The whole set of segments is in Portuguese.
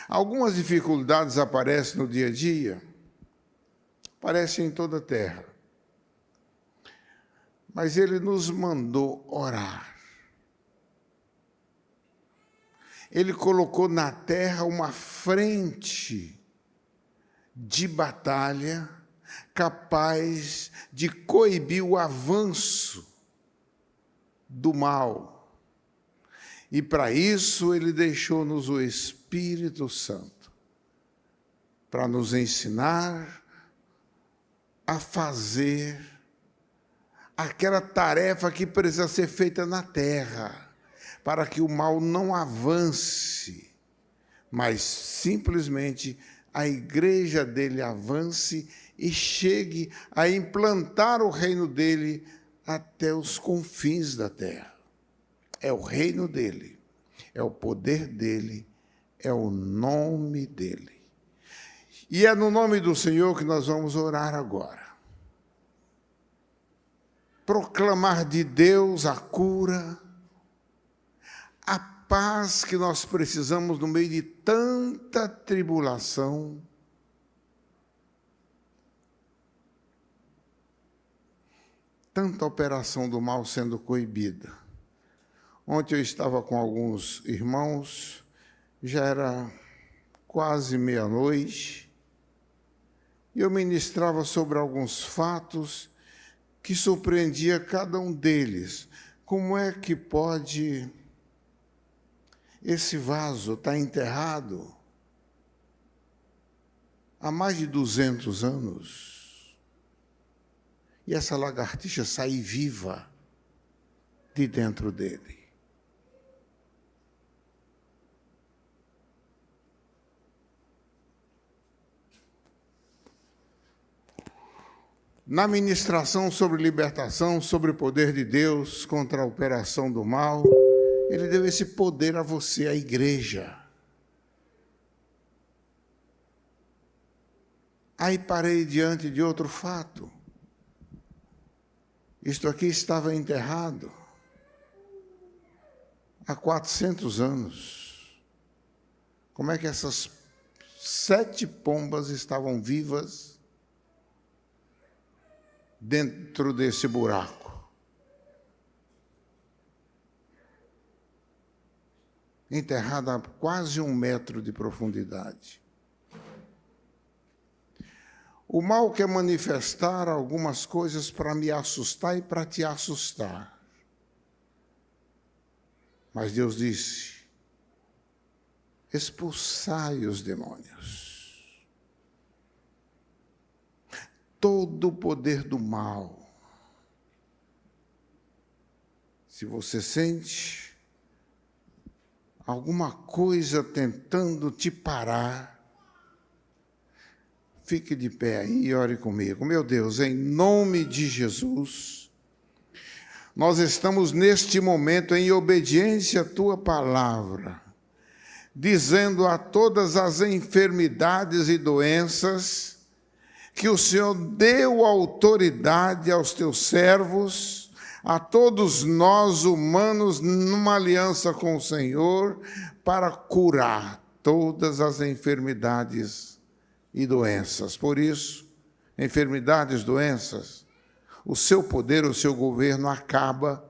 Algumas dificuldades aparecem no dia a dia, aparecem em toda a terra. Mas Ele nos mandou orar. Ele colocou na terra uma frente de batalha capaz de coibir o avanço do mal. E para isso Ele deixou-nos o Espírito Santo, para nos ensinar a fazer aquela tarefa que precisa ser feita na terra, para que o mal não avance, mas simplesmente a igreja dele avance e chegue a implantar o reino dele até os confins da terra. É o reino dele, é o poder dele, é o nome dele. E é no nome do Senhor que nós vamos orar agora. Proclamar de Deus a cura, a paz que nós precisamos no meio de tanta tribulação. Tanta operação do mal sendo coibida. Ontem eu estava com alguns irmãos, já era quase meia-noite, e eu ministrava sobre alguns fatos que surpreendia cada um deles. Como é que pode esse vaso estar enterrado há mais de 200 anos e essa lagartixa sair viva de dentro dele? Na ministração sobre libertação, sobre o poder de Deus contra a operação do mal, Ele deu esse poder a você, a igreja. Aí parei diante de outro fato. Isto aqui estava enterrado há 400 anos. Como é que essas 7 pombas estavam vivas dentro desse buraco? Enterrada a quase 1 metro de profundidade. O mal quer manifestar algumas coisas para me assustar e para te assustar. Mas Deus disse: expulsai os demônios. Todo o poder do mal. Se você sente alguma coisa tentando te parar, fique de pé aí e ore comigo. Meu Deus, em nome de Jesus, nós estamos neste momento em obediência à Tua palavra, dizendo a todas as enfermidades e doenças que o Senhor deu autoridade aos Teus servos, a todos nós humanos, numa aliança com o Senhor, para curar todas as enfermidades e doenças. Por isso, enfermidades, doenças, o seu poder, o seu governo acaba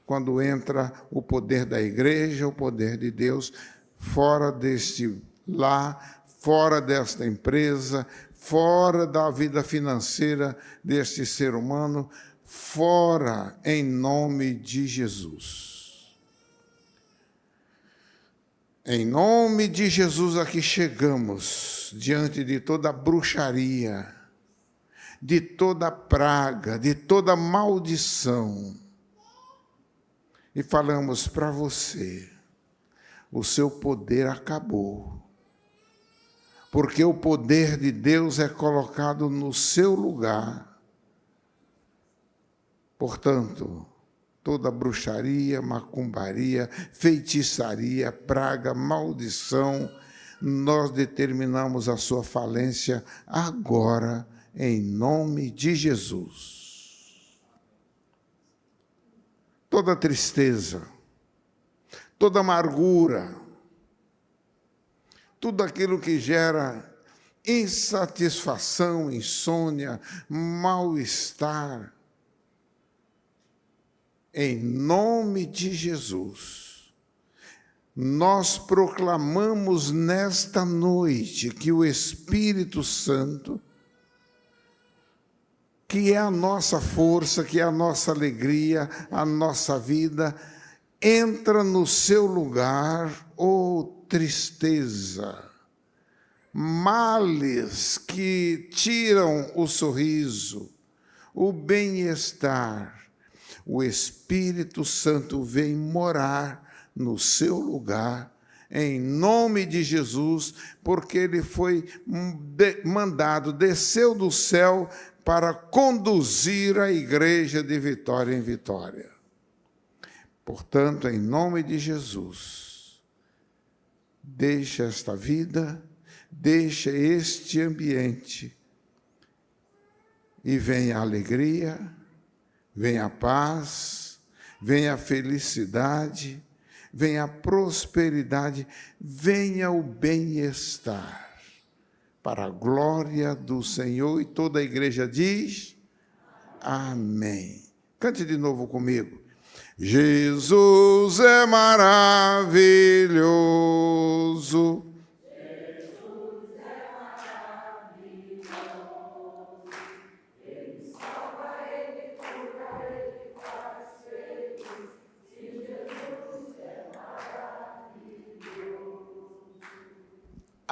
quando entra o poder da igreja, o poder de Deus, fora deste lar, fora desta empresa, fora da vida financeira deste ser humano, fora em nome de Jesus. Em nome de Jesus aqui chegamos, diante de toda bruxaria, de toda praga, de toda maldição, e falamos para você: o seu poder acabou, porque o poder de Deus é colocado no seu lugar. Portanto, toda bruxaria, macumbaria, feitiçaria, praga, maldição, nós determinamos a sua falência agora, em nome de Jesus. Toda tristeza, toda amargura, tudo aquilo que gera insatisfação, insônia, mal-estar. Em nome de Jesus, nós proclamamos nesta noite que o Espírito Santo, que é a nossa força, que é a nossa alegria, a nossa vida, entra no seu lugar, tristeza, males que tiram o sorriso, o bem-estar. O Espírito Santo vem morar no seu lugar, em nome de Jesus, porque ele foi mandado, desceu do céu para conduzir a igreja de vitória em vitória. Portanto, em nome de Jesus, deixa esta vida, deixa este ambiente e venha a alegria, venha a paz, venha a felicidade, venha a prosperidade, venha o bem-estar, para a glória do Senhor. E toda a igreja diz, amém. Cante de novo comigo. Jesus é maravilhoso.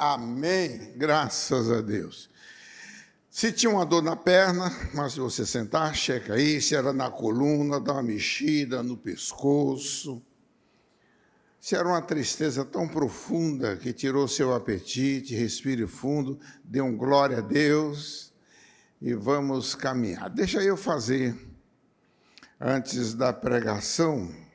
Amém, graças a Deus. Se tinha uma dor na perna, mas se você sentar, checa aí, se era na coluna, dá uma mexida no pescoço. Se era uma tristeza tão profunda que tirou seu apetite, respire fundo, dê um glória a Deus e vamos caminhar. Deixa eu fazer, antes da pregação.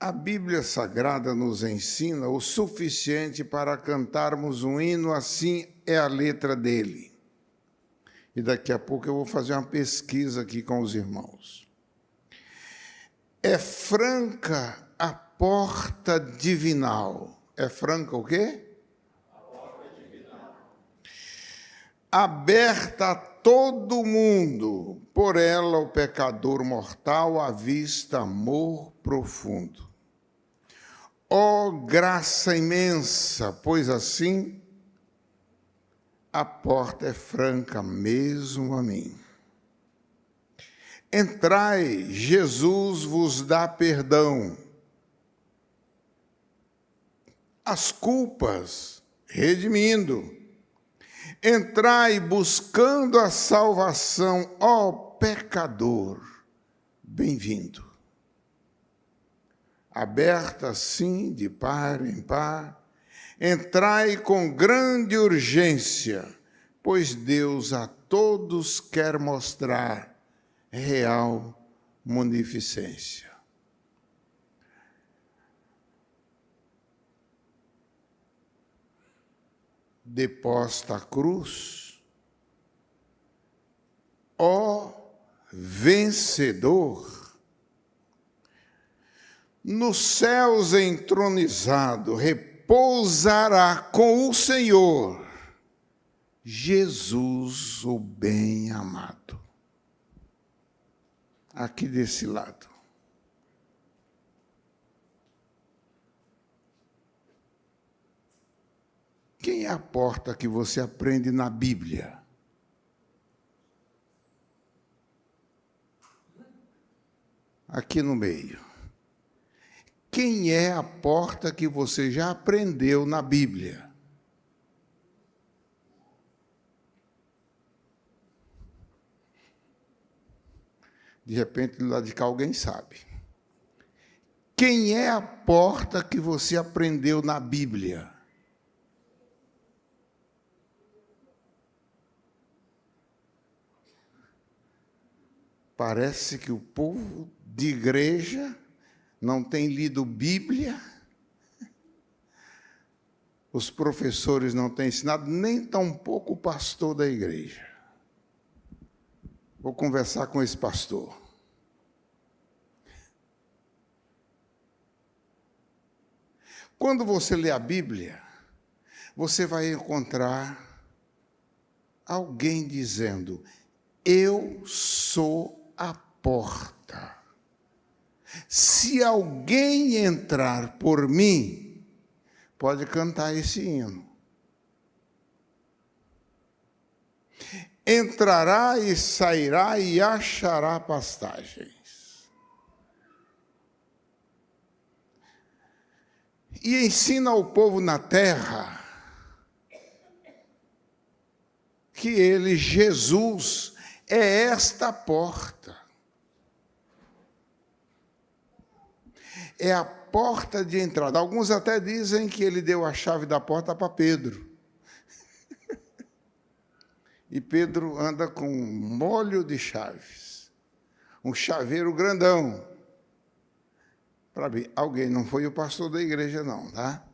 A Bíblia Sagrada nos ensina o suficiente para cantarmos um hino, assim é a letra dele. E daqui a pouco eu vou fazer uma pesquisa aqui com os irmãos. É franca a porta divinal. É franca o quê? A porta divinal. Aberta a todo mundo, por ela o pecador mortal avista amor profundo. Ó graça imensa, pois assim a porta é franca mesmo a mim. Entrai, Jesus vos dá perdão. As culpas redimindo. Entrai buscando a salvação, ó pecador, bem-vindo. Aberta assim, de par em par, entrai com grande urgência, pois Deus a todos quer mostrar real munificência. Deposta a cruz, ó vencedor, nos céus entronizado, repousará com o Senhor, Jesus, o bem-amado. Aqui desse lado. Quem é a porta que você aprende na Bíblia? Aqui no meio. Quem é a porta que você já aprendeu na Bíblia? De repente, do lado de cá, alguém sabe. Quem é a porta que você aprendeu na Bíblia? Parece que o povo de igreja não tem lido Bíblia, os professores não têm ensinado, nem tampouco o pastor da igreja. Vou conversar com esse pastor. Quando você lê a Bíblia, você vai encontrar alguém dizendo: eu sou a porta. Se alguém entrar por mim, pode cantar esse hino. Entrará e sairá e achará pastagens. E ensina ao povo na terra que ele, Jesus, é esta porta. É a porta de entrada. Alguns até dizem que ele deu a chave da porta para Pedro. E Pedro anda com um molho de chaves, um chaveiro grandão. Para ver, alguém, não foi o pastor da igreja não, tá?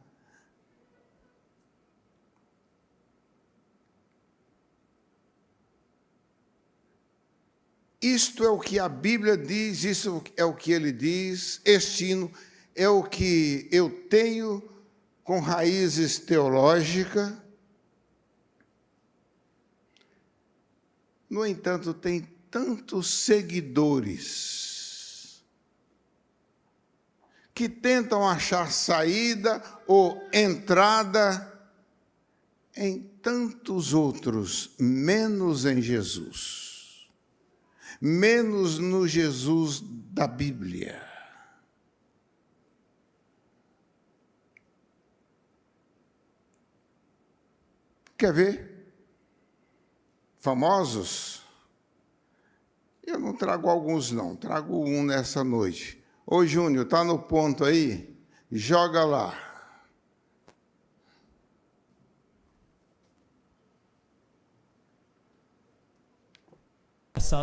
Isto é o que a Bíblia diz, isso é o que ele diz, este hino é o que eu tenho com raízes teológicas. No entanto, tem tantos seguidores que tentam achar saída ou entrada em tantos outros, menos em Jesus, menos no Jesus da Bíblia. Quer ver? Famosos? Eu não trago alguns, não. Trago um nessa noite. Ô, Júnior, está no ponto aí? Joga lá.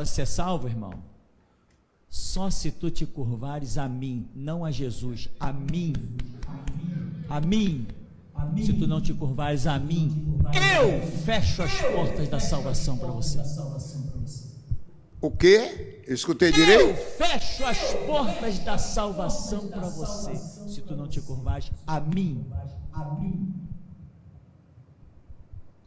Ser salvo, irmão, só se tu te curvares a mim, não a Jesus, a mim. A mim. Se tu não te curvares a mim, eu fecho as portas da salvação para você. O quê? Eu escutei direito? Eu fecho as portas da salvação para você, se tu não te curvares a mim.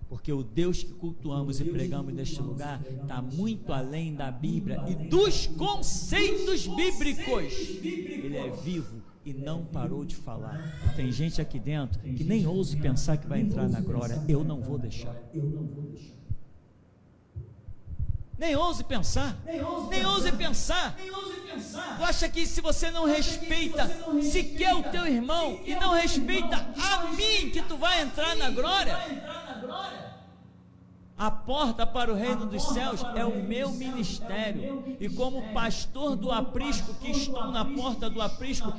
Porque o Deus que cultuamos e pregamos neste lugar está muito além da Bíblia e dos conceitos bíblicos. Ele é vivo e não parou de falar. Tem gente aqui dentro que nem ouse pensar que vai entrar na glória. Eu não vou deixar. Nem ouse pensar. Nem ouse pensar. Tu acha que se você não respeita sequer o teu irmão e não respeita a mim, que tu vai entrar na glória? A porta para o reino dos céus é o meu ministério, e como pastor do aprisco, que estou na porta do aprisco,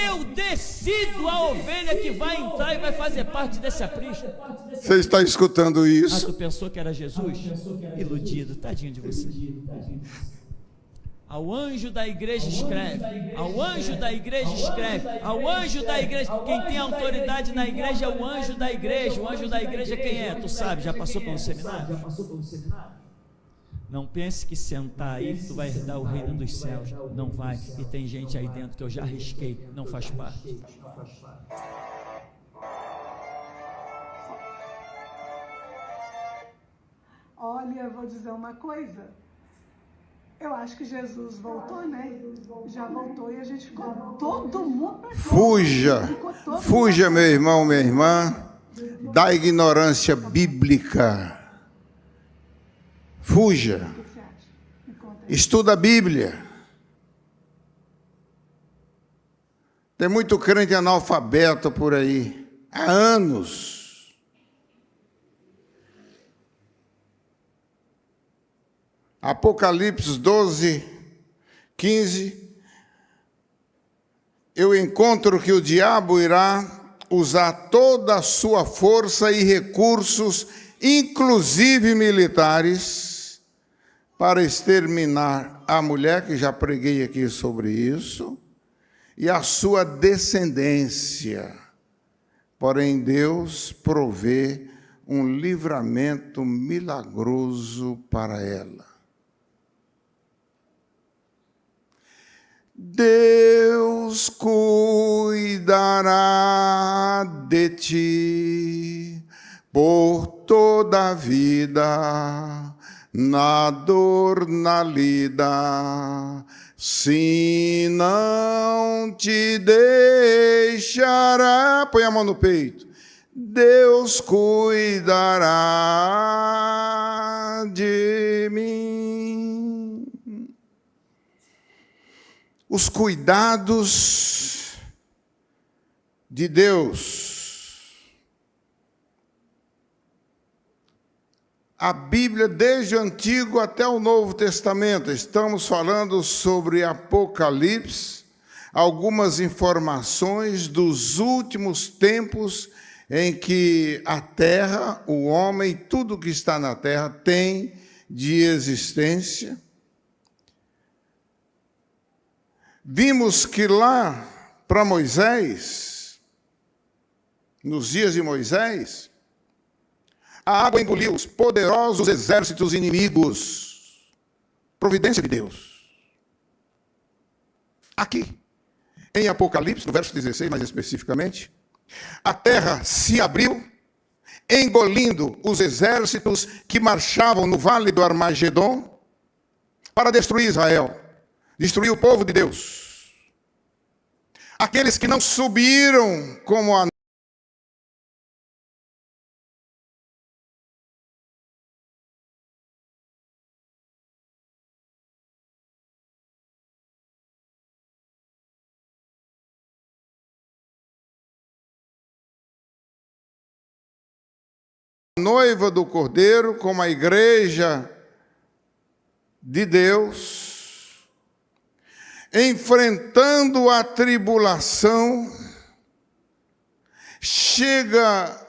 eu decido a ovelha que vai entrar e vai fazer parte desse aprisco. Você está escutando isso? Ah, tu pensou que era Jesus? Iludido, tadinho de você. Ao anjo da igreja escreve, ao anjo da igreja escreve, ao anjo da igreja. Quem tem autoridade na igreja é o anjo da igreja. O anjo da igreja quem é? Tu sabe, já passou pelo seminário? Não pense que sentar aí tu vai herdar o reino dos céus. Não vai. E tem gente aí dentro que eu já arrisquei, não faz parte. Olha, eu vou dizer uma coisa. Eu acho que Jesus voltou, né? Já voltou e a gente ficou todo mundo... Fuja, meu irmão, minha irmã, da ignorância bíblica. Fuja. O que você acha? Me conta aí. Estuda a Bíblia. Tem muito crente analfabeto por aí, há anos. Apocalipse 12, 15, eu encontro que o diabo irá usar toda a sua força e recursos, inclusive militares, para exterminar a mulher, que já preguei aqui sobre isso, e a sua descendência. Porém, Deus provê um livramento milagroso para ela. Deus cuidará de ti por toda a vida, na dor, na lida, se não te deixará. Põe a mão no peito. Deus cuidará de mim. Os cuidados de Deus. A Bíblia, desde o Antigo até o Novo Testamento, estamos falando sobre Apocalipse, algumas informações dos últimos tempos em que a terra, o homem, tudo que está na terra tem de existência. Vimos que lá para Moisés, nos dias de Moisés, a água engoliu os poderosos exércitos inimigos. Providência de Deus. Aqui, em Apocalipse, no verso 16, mais especificamente, a terra se abriu, engolindo os exércitos que marchavam no vale do Armagedon para destruir Israel, destruir o povo de Deus. Aqueles que não subiram como a noiva do Cordeiro, como a igreja de Deus, enfrentando a tribulação, chega,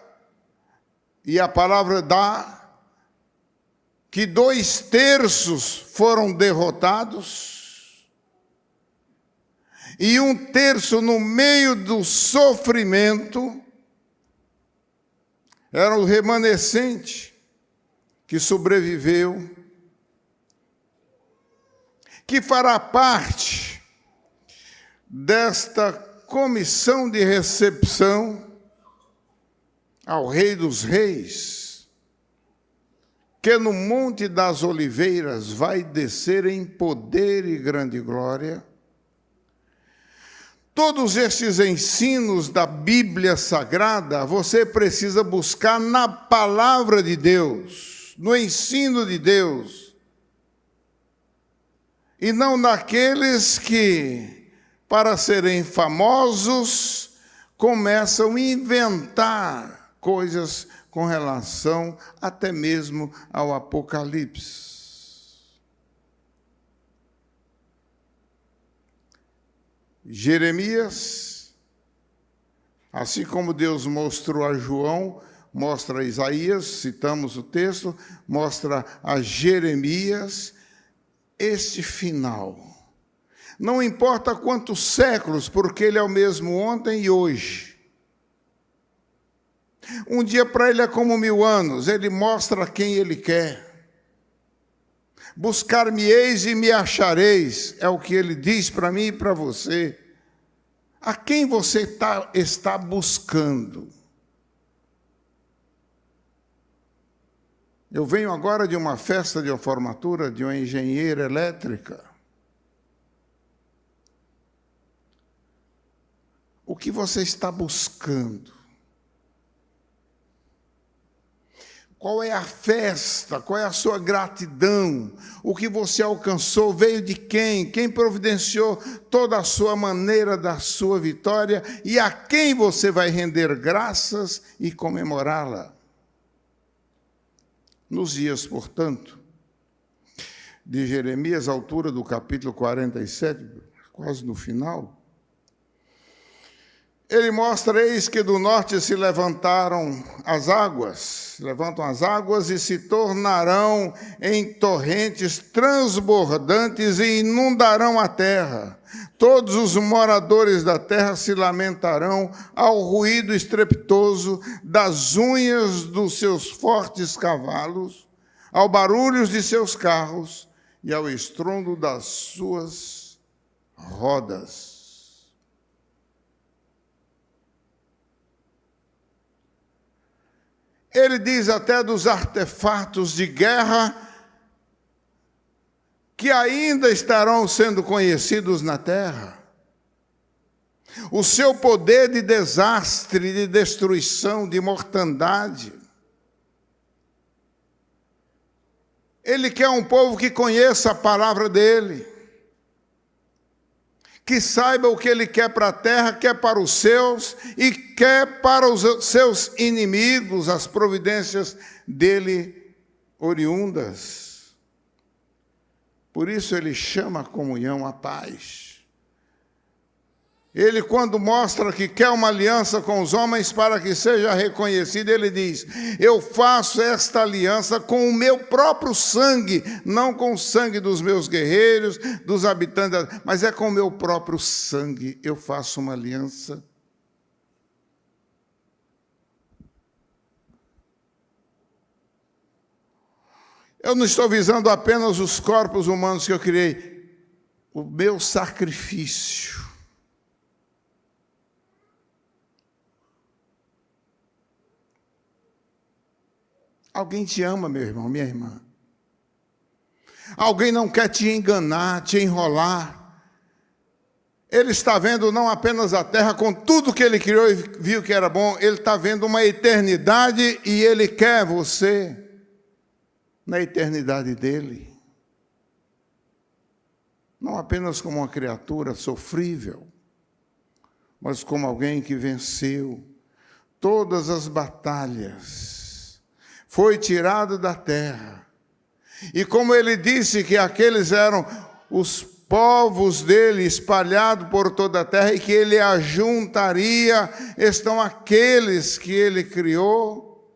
e a palavra dá, que 2/3 foram derrotados, e 1/3 no meio do sofrimento, era o remanescente que sobreviveu, que fará parte desta comissão de recepção ao Rei dos Reis, que no Monte das Oliveiras vai descer em poder e grande glória. Todos estes ensinos da Bíblia Sagrada, você precisa buscar na palavra de Deus, no ensino de Deus, e não naqueles que, para serem famosos, começam a inventar coisas com relação até mesmo ao Apocalipse. Jeremias, assim como Deus mostrou a João, mostra a Isaías, citamos o texto, mostra a Jeremias, este final. Não importa quantos séculos, porque ele é o mesmo ontem e hoje. Um dia para ele é como 1000 anos, ele mostra quem ele quer. Buscar-me-eis e me achareis, é o que ele diz para mim e para você. A quem você está buscando? Eu venho agora de uma festa de formatura de uma engenheira elétrica. O que você está buscando? Qual é a festa? Qual é a sua gratidão? O que você alcançou veio de quem? Quem providenciou toda a sua maneira da sua vitória? E a quem você vai render graças e comemorá-la? Nos dias, portanto, de Jeremias, à altura do capítulo 47, quase no final, ele mostra, eis que do norte se levantam as águas e se tornarão em torrentes transbordantes e inundarão a terra. Todos os moradores da terra se lamentarão ao ruído estrepitoso das unhas dos seus fortes cavalos, ao barulho de seus carros e ao estrondo das suas rodas. Ele diz até dos artefatos de guerra que ainda estarão sendo conhecidos na terra. O seu poder de desastre, de destruição, de mortandade. Ele quer um povo que conheça a palavra dele, que saiba o que ele quer para a terra, quer para os seus e quer para os seus inimigos, as providências dele oriundas. Por isso ele chama a comunhão, a paz. Ele, quando mostra que quer uma aliança com os homens para que seja reconhecido, ele diz: eu faço esta aliança com o meu próprio sangue, não com o sangue dos meus guerreiros, dos habitantes, mas é com o meu próprio sangue. Eu faço uma aliança. Eu não estou visando apenas os corpos humanos que eu criei, o meu sacrifício. Alguém te ama, meu irmão, minha irmã. Alguém não quer te enganar, te enrolar. Ele está vendo não apenas a terra com tudo que ele criou e viu que era bom, ele está vendo uma eternidade e ele quer você na eternidade dele. Não apenas como uma criatura sofrível, mas como alguém que venceu todas as batalhas. Foi tirado da terra. E como ele disse que aqueles eram os povos dele espalhados por toda a terra e que ele ajuntaria, estão aqueles que ele criou,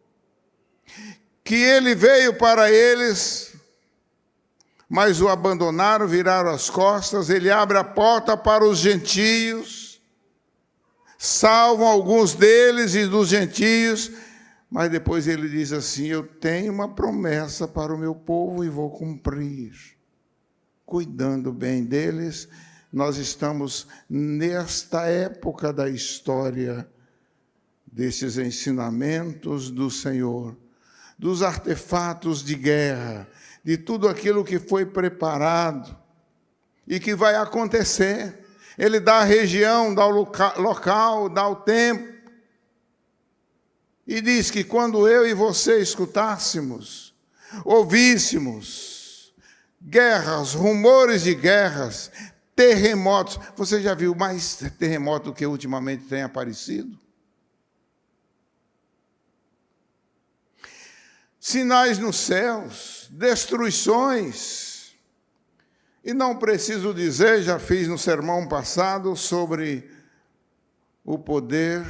que ele veio para eles, mas o abandonaram, viraram as costas. Ele abre a porta para os gentios, salvam alguns deles e dos gentios, mas depois ele diz assim: eu tenho uma promessa para o meu povo e vou cumprir. Cuidando bem deles, nós estamos nesta época da história, desses ensinamentos do Senhor, dos artefatos de guerra, de tudo aquilo que foi preparado e que vai acontecer. Ele dá a região, dá o local, dá o tempo. E diz que quando eu e você escutássemos, ouvíssemos guerras, rumores de guerras, terremotos. Você já viu mais terremoto do que ultimamente tem aparecido? Sinais nos céus, destruições. E não preciso dizer, já fiz no sermão passado sobre o poder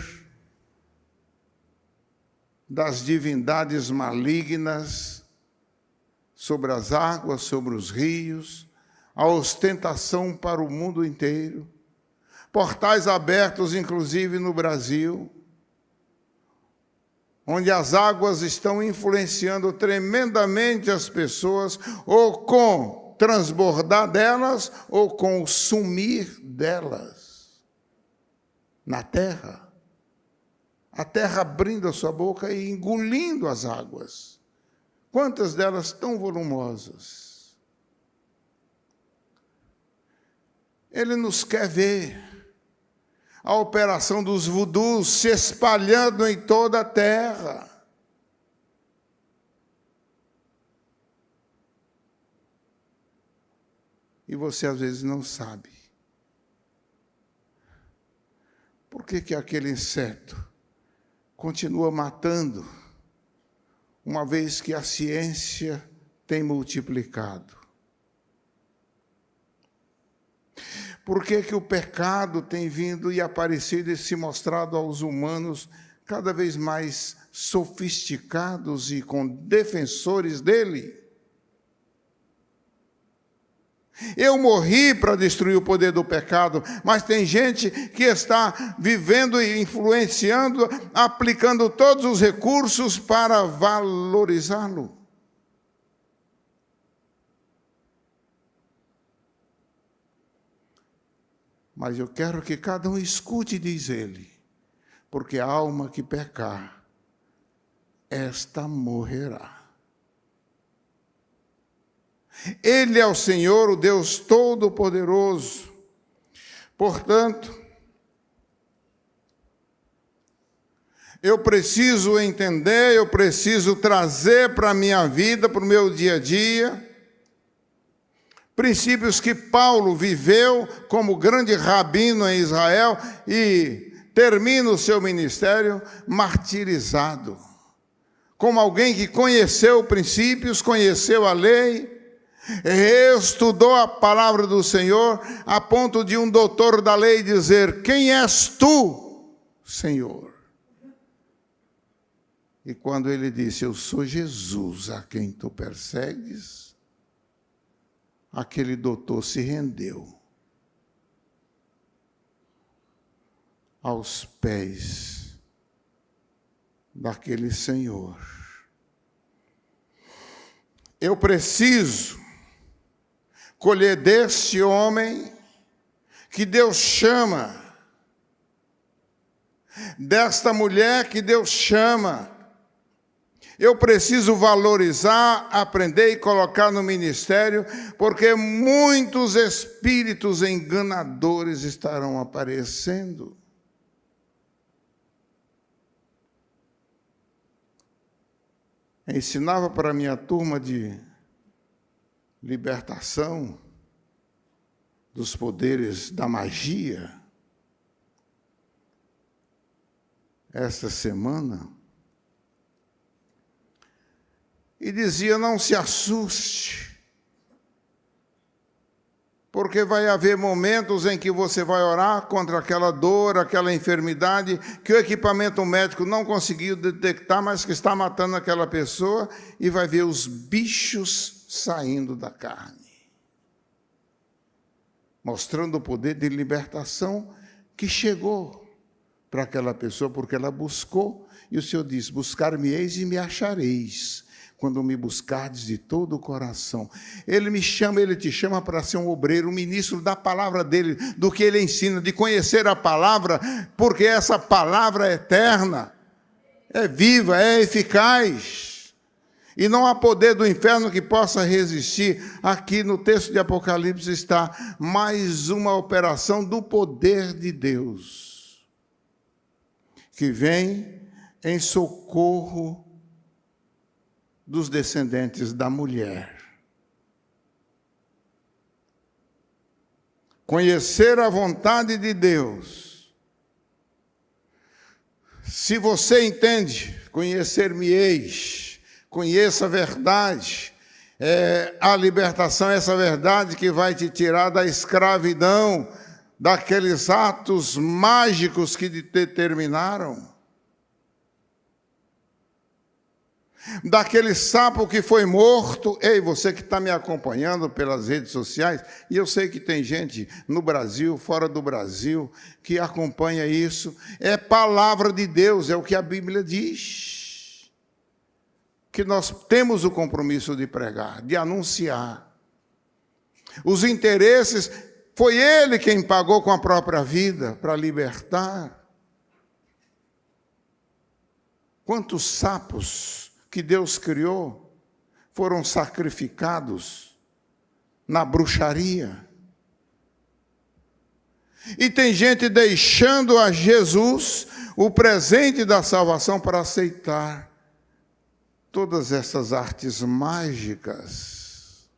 das divindades malignas sobre as águas, sobre os rios, a ostentação para o mundo inteiro, portais abertos, inclusive no Brasil, onde as águas estão influenciando tremendamente as pessoas, ou com transbordar delas, ou com o sumir delas na terra. A terra abrindo a sua boca e engolindo as águas. Quantas delas tão volumosas? Ele nos quer ver a operação dos vudus se espalhando em toda a terra. E você às vezes não sabe. Por que aquele inseto continua matando, uma vez que a ciência tem multiplicado? Por que o pecado tem vindo e aparecido e se mostrado aos humanos cada vez mais sofisticados e com defensores dele? Eu morri para destruir o poder do pecado, mas tem gente que está vivendo e influenciando, aplicando todos os recursos para valorizá-lo. Mas eu quero que cada um escute, diz ele, porque a alma que pecar, esta morrerá. Ele é o Senhor, o Deus Todo-Poderoso. Portanto, eu preciso entender, eu preciso trazer para a minha vida, para o meu dia a dia, princípios que Paulo viveu como grande rabino em Israel e termina o seu ministério martirizado, como alguém que conheceu princípios, conheceu a lei, estudou a palavra do Senhor, a ponto de um doutor da lei dizer: quem és tu, Senhor? E quando ele disse: eu sou Jesus a quem tu persegues, aquele doutor se rendeu aos pés daquele Senhor. Eu preciso colher desse homem que Deus chama, desta mulher que Deus chama. Eu preciso valorizar, aprender e colocar no ministério, porque muitos espíritos enganadores estarão aparecendo. Eu ensinava para a minha turma de libertação dos poderes da magia esta semana, e dizia: não se assuste, porque vai haver momentos em que você vai orar contra aquela dor, aquela enfermidade que o equipamento médico não conseguiu detectar, mas que está matando aquela pessoa, e vai ver os bichos saindo da carne, mostrando o poder de libertação que chegou para aquela pessoa, porque ela buscou, e o Senhor disse: buscar-me-eis e me achareis, quando me buscardes de todo o coração. Ele me chama, ele te chama para ser um obreiro, um ministro da palavra dele, do que ele ensina, de conhecer a palavra, porque essa palavra é eterna, é viva, é eficaz. E não há poder do inferno que possa resistir. Aqui no texto de Apocalipse está mais uma operação do poder de Deus, que vem em socorro dos descendentes da mulher. Conhecer a vontade de Deus. Se você entende, conhecer-me-eis, conheça a verdade, a libertação é essa verdade que vai te tirar da escravidão, daqueles atos mágicos que te determinaram, daquele sapo que foi morto. Ei, você que está me acompanhando pelas redes sociais, e eu sei que tem gente no Brasil, fora do Brasil, que acompanha isso, é palavra de Deus, é o que a Bíblia diz, que nós temos o compromisso de pregar, de anunciar. Os interesses, foi ele quem pagou com a própria vida para libertar. Quantos sapos que Deus criou foram sacrificados na bruxaria? E tem gente deixando a Jesus o presente da salvação para aceitar todas essas artes mágicas.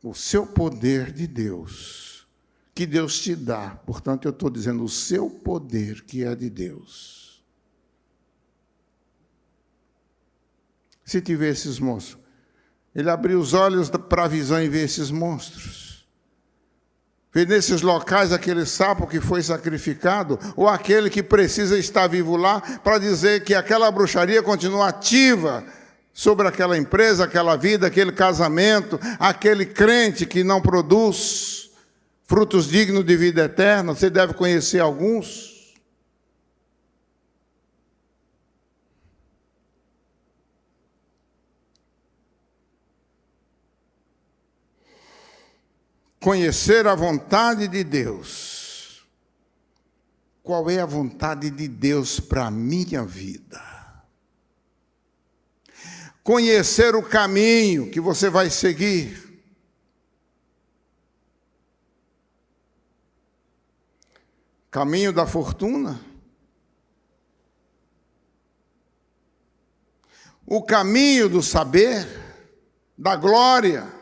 O seu poder de Deus, que Deus te dá, portanto eu estou dizendo o seu poder que é de Deus. Se tiver esses monstros, ele abriu os olhos para a visão e ver esses monstros. Vê nesses locais aquele sapo que foi sacrificado, ou aquele que precisa estar vivo lá, para dizer que aquela bruxaria continua ativa sobre aquela empresa, aquela vida, aquele casamento, aquele crente que não produz frutos dignos de vida eterna. Você deve conhecer alguns. conhecer a vontade de Deus. Qual é a vontade de Deus para a minha vida? Conhecer o caminho que você vai seguir. Caminho da fortuna? O caminho do saber, da glória?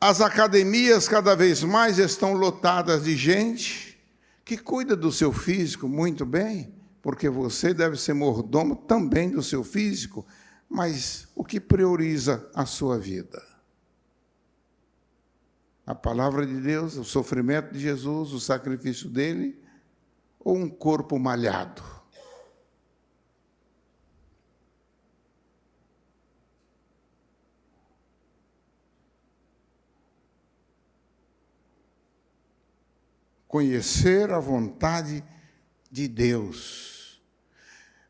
As academias cada vez mais estão lotadas de gente que cuida do seu físico muito bem, porque você deve ser mordomo também do seu físico, mas o que prioriza a sua vida? A palavra de Deus, o sofrimento de Jesus, o sacrifício dele, ou um corpo malhado? Conhecer a vontade de Deus.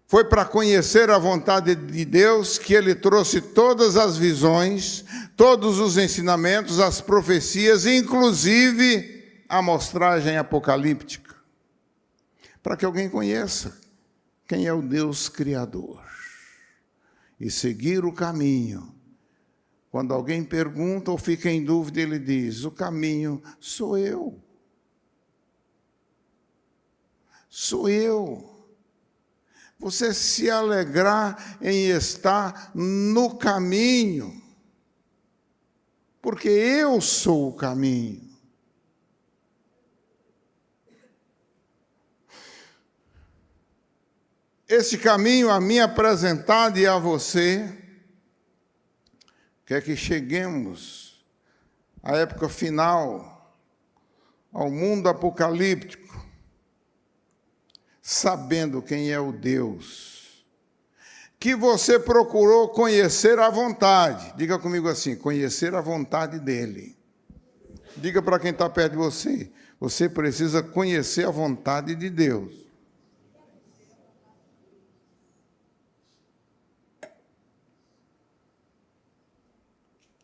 Foi para conhecer a vontade de Deus que ele trouxe todas as visões, todos os ensinamentos, as profecias, inclusive a amostragem apocalíptica, para que alguém conheça quem é o Deus Criador e seguir o caminho. Quando alguém pergunta ou fica em dúvida, ele diz: o caminho sou eu. Sou eu. Você se alegrar em estar no caminho, porque eu sou o caminho. Esse caminho a mim apresentado e a você, quer que cheguemos à época final, ao mundo apocalíptico, sabendo quem é o Deus, que você procurou conhecer a vontade. Diga comigo assim: conhecer a vontade dele. Diga para quem está perto de você: você precisa conhecer a vontade de Deus.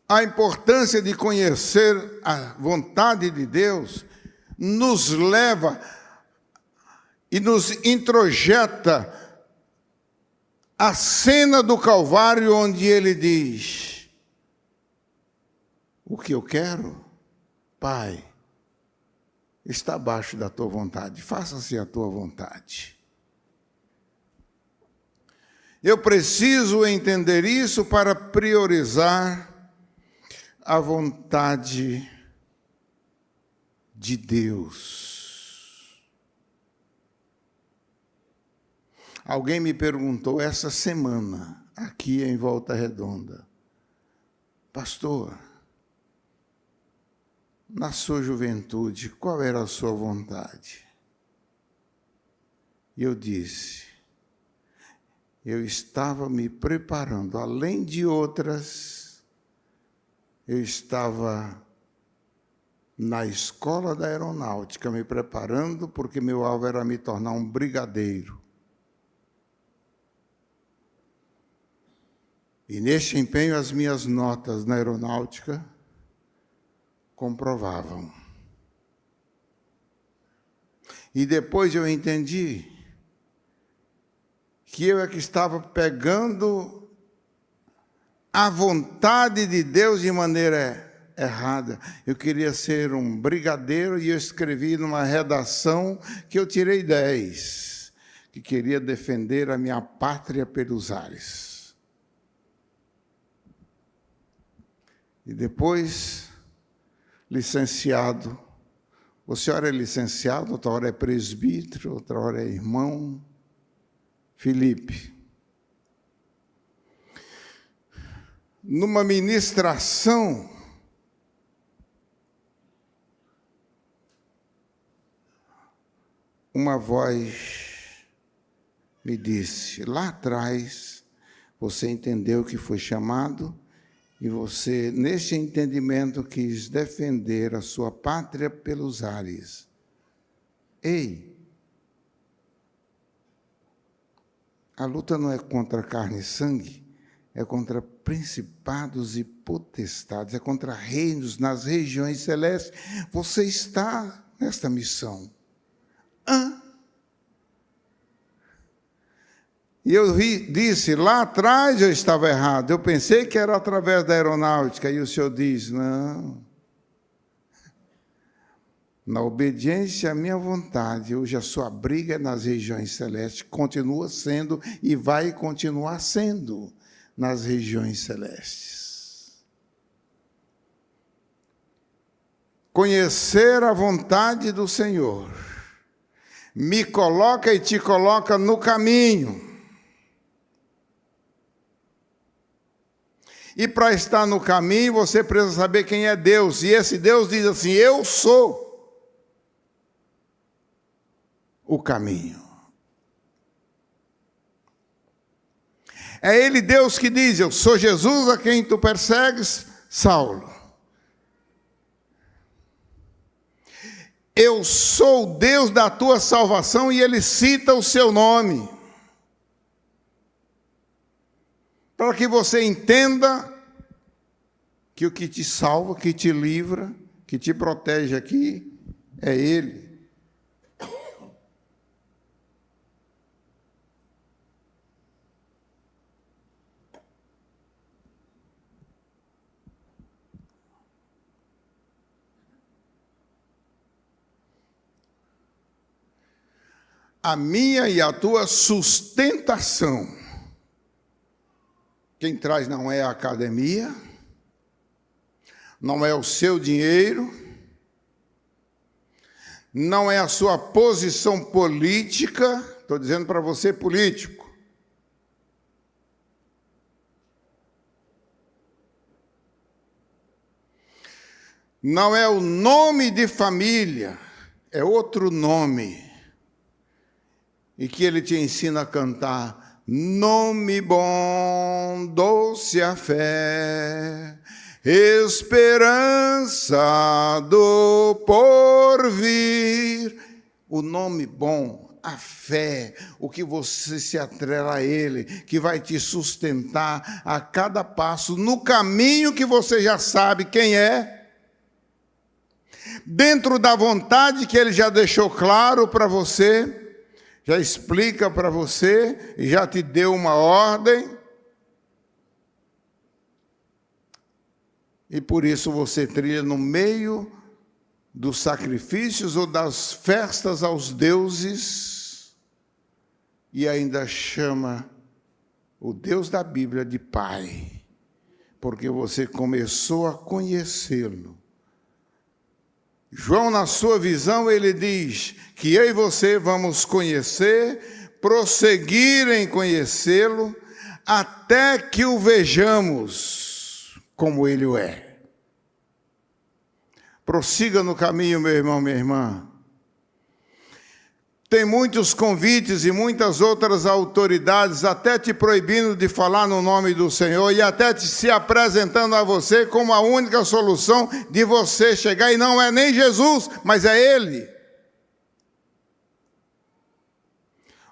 A importância de conhecer a vontade de Deus nos leva e nos introjeta a cena do Calvário, onde ele diz: o que eu quero, Pai, está abaixo da tua vontade, faça-se a tua vontade. Eu preciso entender isso para priorizar a vontade de Deus. Alguém me perguntou essa semana, aqui em Volta Redonda: pastor, na sua juventude, qual era a sua vontade? E eu disse: eu estava me preparando, além de outras, eu estava na escola da aeronáutica, me preparando, porque meu alvo era me tornar um brigadeiro. E neste empenho, as minhas notas na aeronáutica comprovavam. E depois eu entendi que eu é que estava pegando a vontade de Deus de maneira errada. Eu queria ser um brigadeiro e eu escrevi numa redação que eu tirei 10, que queria defender a minha pátria pelos ares. E depois, licenciado. O senhor é licenciado, outra hora é presbítero, outra hora é irmão. Felipe. Numa ministração, uma voz me disse: lá atrás, você entendeu que foi chamado e você, neste entendimento, quis defender a sua pátria pelos ares. Ei, A luta não é contra carne e sangue, é contra principados e potestades, é contra reinos nas regiões celestes. Você está nesta missão. E eu disse, lá atrás eu estava errado, eu pensei que era através da aeronáutica, e o Senhor diz, não. Na obediência à minha vontade, hoje a sua briga é nas regiões celestes, continua sendo e vai continuar sendo nas regiões celestes. Conhecer a vontade do Senhor me coloca e te coloca no caminho. E para estar no caminho, você precisa saber quem é Deus. E esse Deus diz assim, eu sou o caminho. É Ele, Deus, que diz, eu sou Jesus a quem tu persegues, Saulo. Eu sou o Deus da tua salvação, e Ele cita o seu nome. Para que você entenda que o que te salva, que te livra, que te protege aqui, é Ele. A minha e a tua sustentação. Quem traz não é a academia, não é o seu dinheiro, não é a sua posição política, estou dizendo para você, político. Não é o nome de família, é outro nome. E que ele te ensina a cantar, nome bom, doce a fé, esperança do porvir. O nome bom, a fé, o que você se atrela a Ele, que vai te sustentar a cada passo, no caminho que você já sabe quem é, dentro da vontade que Ele já deixou claro para você, já explica para você, já te deu uma ordem, e por isso você trilha no meio dos sacrifícios ou das festas aos deuses, e ainda chama o Deus da Bíblia de Pai, porque você começou a conhecê-lo. João, na sua visão, ele diz que eu e você vamos conhecer, prosseguir em conhecê-lo, até que o vejamos como ele o é. Prossiga no caminho, meu irmão, minha irmã. Tem muitos convites e muitas outras autoridades até te proibindo de falar no nome do Senhor e até te se apresentando a você como a única solução de você chegar. E não é nem Jesus, mas é Ele.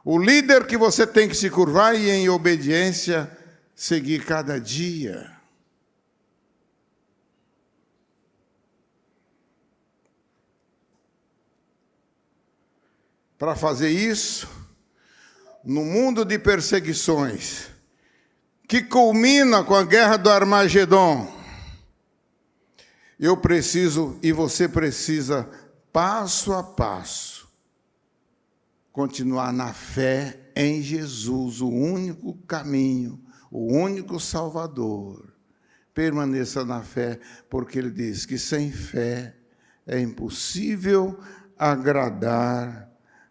O líder que você tem que se curvar e em obediência seguir cada dia. Para fazer isso, no mundo de perseguições, que culmina com a guerra do Armagedon, eu preciso e você precisa, passo a passo, continuar na fé em Jesus, o único caminho, o único Salvador. Permaneça na fé, porque Ele diz que sem fé é impossível agradar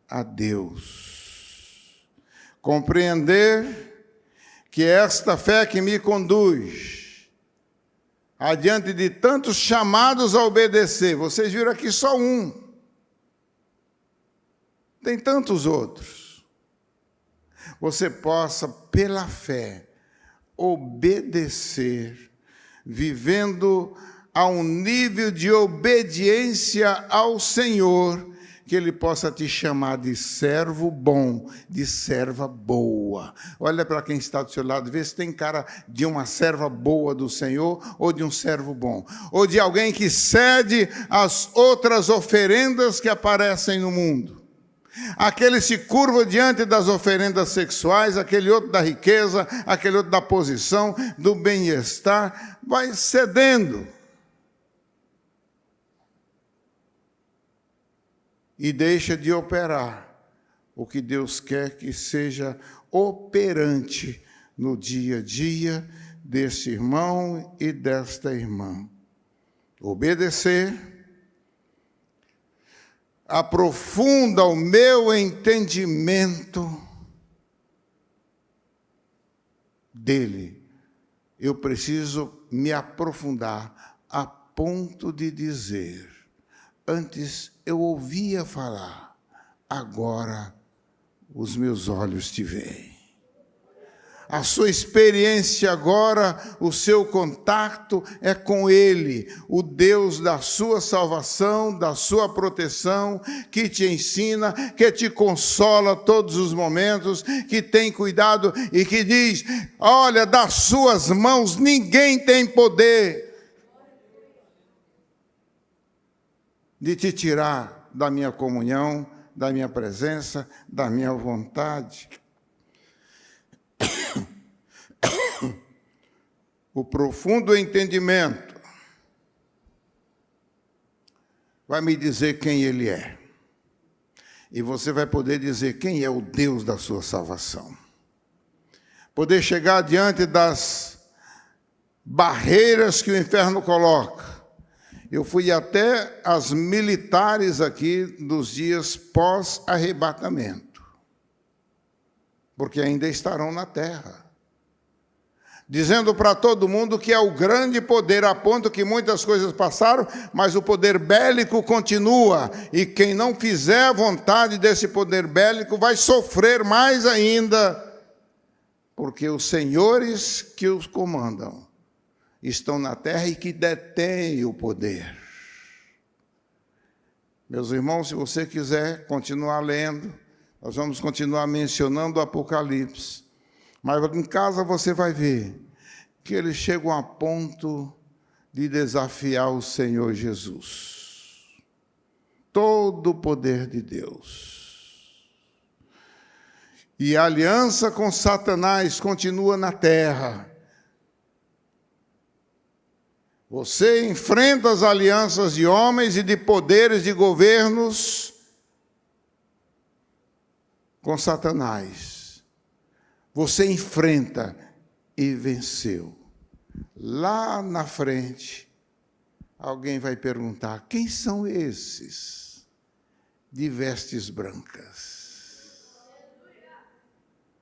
a Deus. Compreender que é esta fé que me conduz adiante de tantos chamados a obedecer. Vocês viram aqui só um. Tem tantos outros. Você possa, pela fé, obedecer, vivendo a um nível de obediência ao Senhor que Ele possa te chamar de servo bom, de serva boa. Olha para quem está do seu lado, vê se tem cara de uma serva boa do Senhor ou de um servo bom. Ou de alguém que cede às outras oferendas que aparecem no mundo. Aquele se curva diante das oferendas sexuais, aquele outro da riqueza, aquele outro da posição, do bem-estar, vai cedendo. E deixa de operar o que Deus quer que seja operante no dia a dia desse irmão e desta irmã. Obedecer aprofunda o meu entendimento dele. Eu preciso me aprofundar a ponto de dizer: antes eu ouvia falar, agora os meus olhos te veem. A sua experiência agora, o seu contato é com Ele, o Deus da sua salvação, da sua proteção, que te ensina, que te consola todos os momentos, que tem cuidado e que diz: olha, das suas mãos ninguém tem poder de te tirar da minha comunhão, da minha presença, da minha vontade. O profundo entendimento vai me dizer quem Ele é. E você vai poder dizer quem é o Deus da sua salvação. Poder chegar diante das barreiras que o inferno coloca. Eu fui até as militares aqui dos dias pós-arrebatamento, porque ainda estarão na terra, dizendo para todo mundo que é o grande poder, a ponto que muitas coisas passaram, mas o poder bélico continua, e quem não fizer a vontade desse poder bélico vai sofrer mais ainda, porque os senhores que os comandam estão na terra e que detêm o poder. Meus irmãos, se você quiser continuar lendo, nós vamos continuar mencionando o Apocalipse. Mas em casa você vai ver que eles chegam a ponto de desafiar o Senhor Jesus. Todo o poder de Deus. E a aliança com Satanás continua na terra. Você enfrenta as alianças de homens e de poderes de governos com Satanás. Você enfrenta e venceu. Lá na frente, alguém vai perguntar: quem são esses de vestes brancas?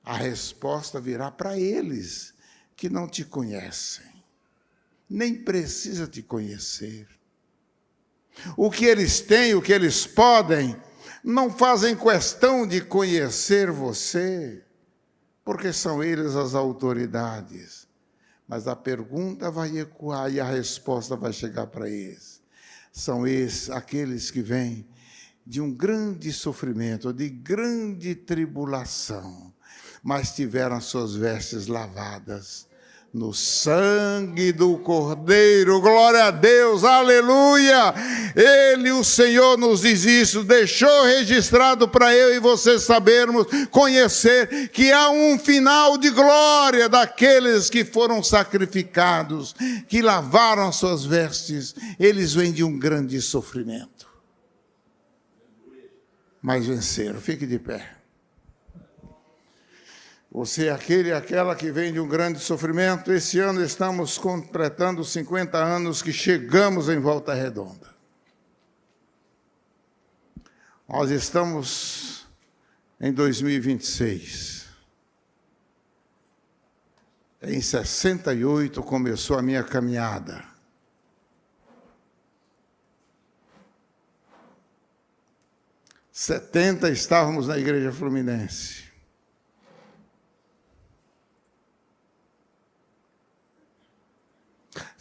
A resposta virá para eles que não te conhecem. Nem precisa te conhecer. O que eles têm, o que eles podem, não fazem questão de conhecer você, porque são eles as autoridades. Mas a pergunta vai ecoar e a resposta vai chegar para eles. São esses, aqueles que vêm de um grande sofrimento, de grande tribulação, mas tiveram as suas vestes lavadas no sangue do Cordeiro. Glória a Deus, aleluia! Ele, o Senhor, nos diz isso, deixou registrado para eu e você sabermos, conhecer, que há um final de glória daqueles que foram sacrificados, que lavaram as suas vestes. Eles vêm de um grande sofrimento, mas venceram. Fique de pé. Você é aquele e aquela que vem de um grande sofrimento. Esse ano estamos completando 50 anos que chegamos em Volta Redonda. Nós estamos em 2026. Em 68 começou a minha caminhada. Em 70 estávamos na Igreja Fluminense.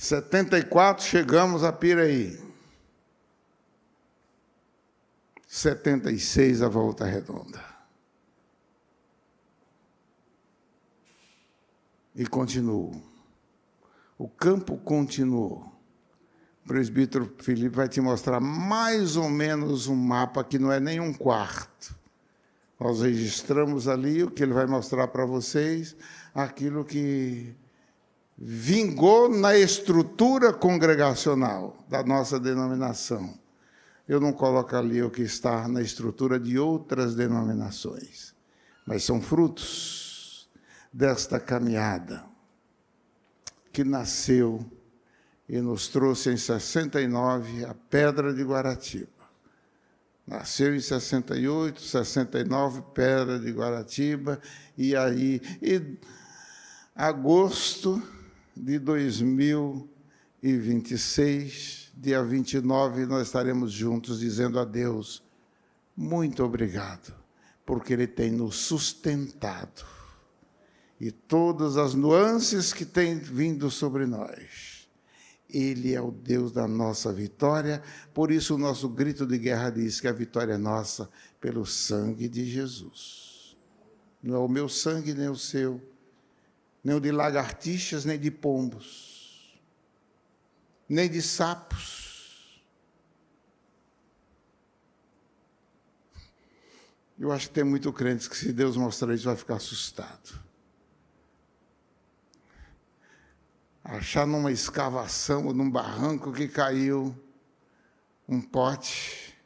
74 chegamos a Piraí. 76 a volta redonda. E continuou. O campo continuou. O presbítero Felipe vai te mostrar mais ou menos um mapa que não é nem um quarto. Nós registramos ali o que ele vai mostrar para vocês, aquilo que vingou na estrutura congregacional da nossa denominação. Eu não coloco ali o que está na estrutura de outras denominações, mas são frutos desta caminhada que nasceu e nos trouxe em 69 a Pedra de Guaratiba. Nasceu em 68, 69, Pedra de Guaratiba, e aí, agosto de 2026, dia 29, nós estaremos juntos dizendo a Deus, muito obrigado, porque Ele tem nos sustentado. E todas as nuances que têm vindo sobre nós, Ele é o Deus da nossa vitória, por isso o nosso grito de guerra diz que a vitória é nossa pelo sangue de Jesus. Não é o meu sangue, nem o seu, nem o de lagartixas, nem de pombos, nem de sapos. Eu acho que tem muito crentes que, se Deus mostrar isso, vai ficar assustado. Achar numa escavação ou num barranco que caiu um pote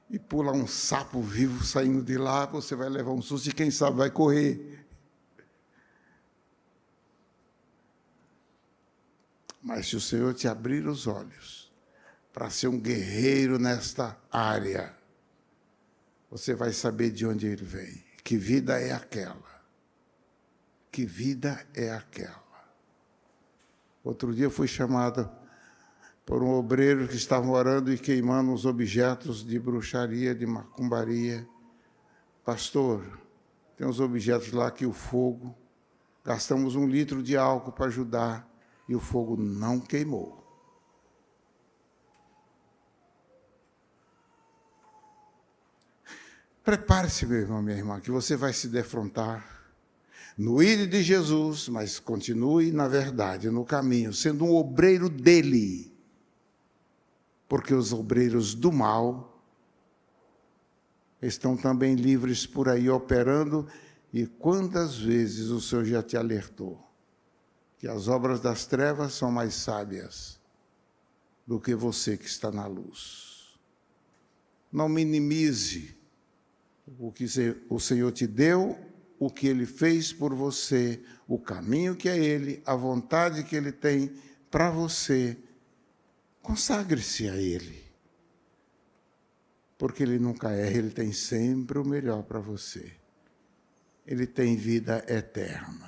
e pula um sapo vivo saindo de lá, você vai levar um susto e quem sabe vai correr. Mas se o Senhor te abrir os olhos para ser um guerreiro nesta área, você vai saber de onde ele vem. Que vida é aquela? Que vida é aquela? Outro dia fui chamado por um obreiro que estava orando e queimando os objetos de bruxaria, de macumbaria. Pastor, tem uns objetos lá que o fogo, gastamos 1 litro de álcool para ajudar e o fogo não queimou. Prepare-se, meu irmão, minha irmã, que você vai se defrontar no ir de Jesus, mas continue na verdade, no caminho, sendo um obreiro dele. Porque os obreiros do mal estão também livres por aí operando, e quantas vezes o Senhor já te alertou que as obras das trevas são mais sábias do que você que está na luz. Não minimize o que o Senhor te deu, o que Ele fez por você, o caminho que é Ele, a vontade que Ele tem para você. Consagre-se a Ele, porque Ele nunca erra, Ele tem sempre o melhor para você. Ele tem vida eterna.